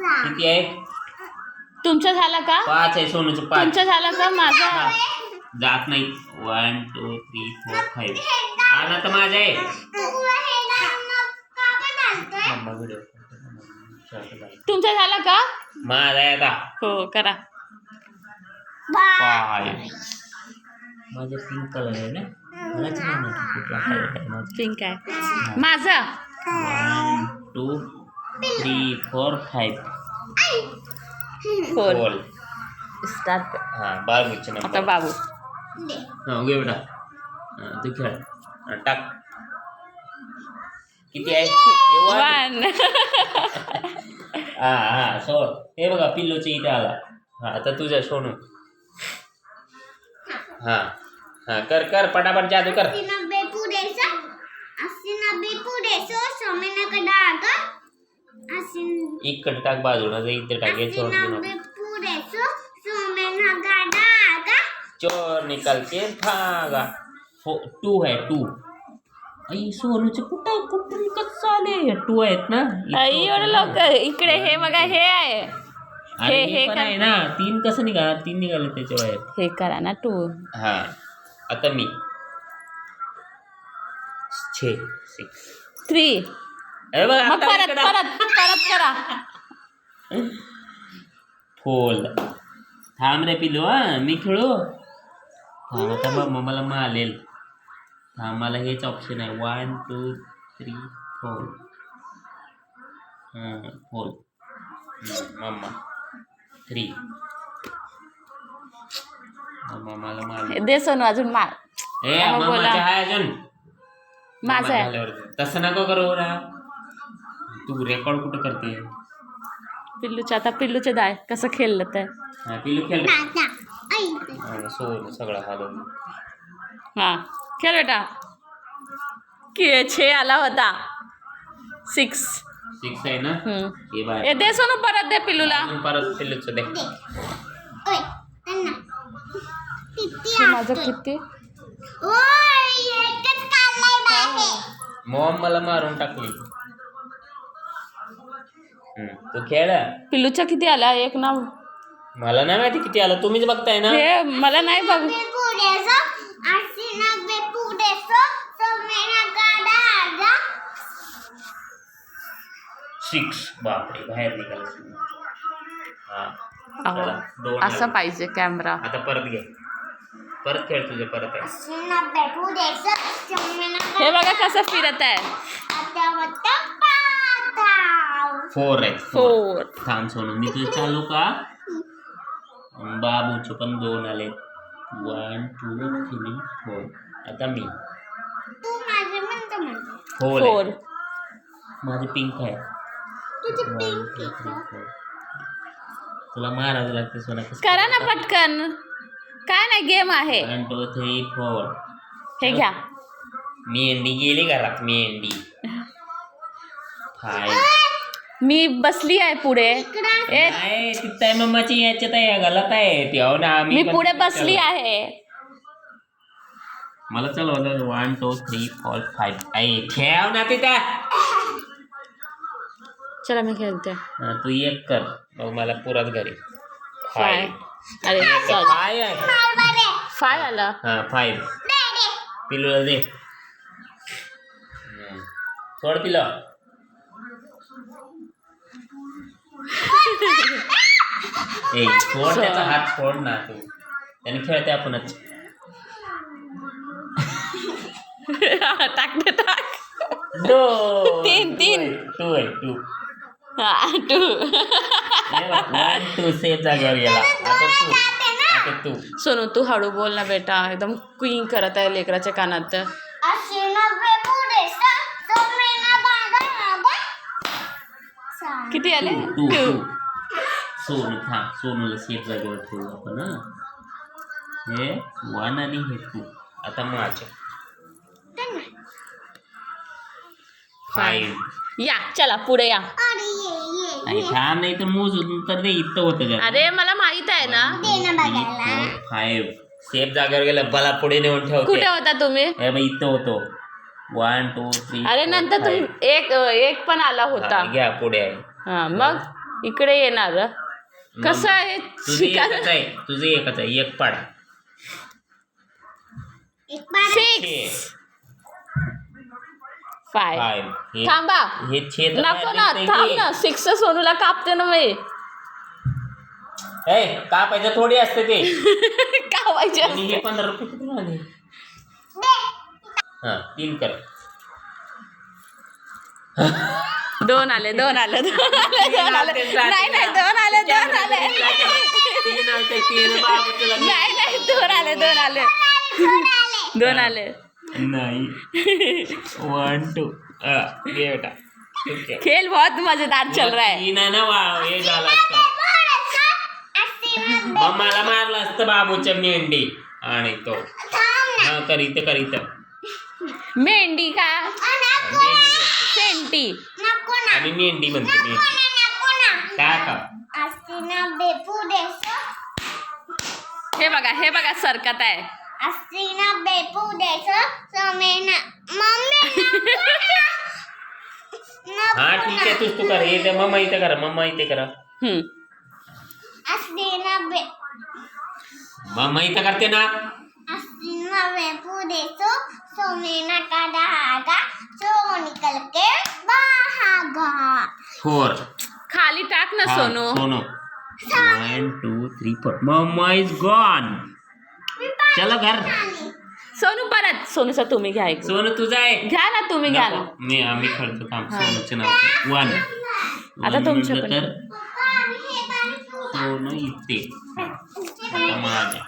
किती आहे? तुमचं झालं का? 5 आहे सोनूचं 5. तुमचं झालं का? माझा जात नाही. 1 2 3 4 5. आला तर माझा आहे. मम्मा व्हिडिओ तुमचं झालं का? माझा आहे आता. हो करा. 5. माझा पिंक कलर आहे ना. मलाच नाही माहिती कुठला कलर आहे माझा. पिंक आहे माझा. 1 2 3 4 5. 4 स्टार्ट. हा बाबूचे आता नंबर. बाबू हा घे बेटा. तू खेळ. टाक. किती आहे? 1. हा सोड. हे बघा पिल्लूचे इथे आला. हा आता तुझा सोनू. हा हा कर कर पटापट जादू कर. इकडे टाक बाजूला इथे टाक. चोर निकल के भागा. 2 है 2. आई सोनूचे कुठं कुठून कसं आले? 2 आहेत ना. एवढं लवकर इकडे हे बघा हे आहे. हे पण आहे ना. 3 कसं निघाला? 3 निघाले त्याच्या बाहेर. हे करा ना 2. हा आता मी 6 3. अरे बघ मग आता परत इकडं. परत परत करा. फोल. थांब रे पिलू. मी खेळू. थांब आता बघ मला मालेल. थांब मला हेच ऑप्शन आहे. 1 2 3 4. फोल. मम्मा 3. मम्मा मला माल. दे सोनू अजून मार. ए मग बोला. मम्माचे आहे अजून. माझं आहे. झाल्यावर तसं नको करू ना. तू रेकॉर्ड कुठं करते? पिल्लूचे आता पिल्लूचे दाय कसं खेळलं तर. हा पिलू खेळ. सोन सगळं हलवून. हा खेळ बेटा. 6 आला होता. 6. 6 आहे ना. हे बाय. ए दे सोनू परत दे पिल्लूला. अजून परत पिल्लूचं दे. हे माझं किती? मॉम मला मारून टाकली. तू खेळ. पिल्लूचा किती आला? 1 ना. मला नाही माहिती किती आलं. तुम्हीच बघताय ना. हे मला नाही बघ. 6. बापरे बाहेर निघाला. हा अहो चला, 2 असं झाले. पाहिजे कॅमेरा. आता परत घे. परत खेळ तुझे परत आहे. हे बघा कसं फिरत आहे. 4 आहे. 4. थांब सोनू मी तुझं चालू का? बाबूचे पण 2 आले. 1 2 3 4. आता मी 4 आहे. 4. माझे पिंक आहे. 1 2 3 4. तुला मारावं लागते सोना. करा ना पटकन. काय नाही गेम आहे. 1 2 3 4. हे घ्या. मेहंदी गेली घरात. मेहंदी 5. मी बसली आहे पुढे. ए नाही तिथं आहे मम्माची. याच्यात आहे गलत आहे ती. हो ना मी पुढे बसली आहे. मला चल 1 2 3 4 5. आई ठेव ना तिथं. चला मी खेळते. तू 1 कर मग मला पुरात घरी. 5. अरे 5 आहे. 5 आला. हा 5. पिलूला दे. सोड पिलो. ए सोड त्याचा हात सोड ना तू. त्याने खेळते आपणच. टाक दे टाक. 2 तीन. 2 आहे 2. हा 2. 1 2 सेफ जागेवर गेला. आता तू. सोनू तू हळू बोल ना बेटा. एकदम क्वीन करत आहे लेकराच्या कानात. किती आले? 2. सोनू थांब. सोनूला सेफ जागेवर ठेवू आपण. हे 1 आणि हे 2. आता माझ्या 5. या चला पुढे या. आणि थांब नाही तर मोजून तर ते इथं होतं का? अरे मला माहित आहे ना. 5. सेफ जागेवर गेलं. मला पुढे नेऊन ठेवते. कुठे होता तुम्ही? हे बघ इथं होतो. 1 2 3. अरे नंतर तुम्ही एक पण आला होता. घ्या पुढे आहे. हा मग इकडे येणार कसं आहे तुझे एकच आहे, तुझे एकच आहे, एक पाड. 6 5 5 थांबा हे छेद नको ना थांब ना 6 सोनूला कापते ना मी कापायचं थोडी असते ते. कापायचे आणि हे 15 रुपये कुठून आले? हा 3 कर. 2 आले नाही नाही 2 आले 3 आले नाही 2 आले नाही 1 2 बेटा खेल बहुत मजेदार चल रहा है. हे झालं असतं. मग मला मारलं असतं बाबूच्या मेंढी आणि तो करीत मेंढी का सेंटी आम्ही मेंढी म्हणतो. मेंढी का हे बघा सरकत आहे. हा ठीक आहे तू कर. हे मम्मा इथे करा, मम्मा इथे करा. मम्मा इथे करते ना. फोर खाली टाक ना सोनू. 1 2 3 4 mamma is gone. चला घर. सोनू परत सोनूचा तुम्ही घ्या एक. सोनू तुझा आहे. घ्या ना तुम्ही घ्या ना. आम्ही खेळतो काम. सोनूचं नाव 1. आता तुमच्या तर सोनू इथे आता माझ्या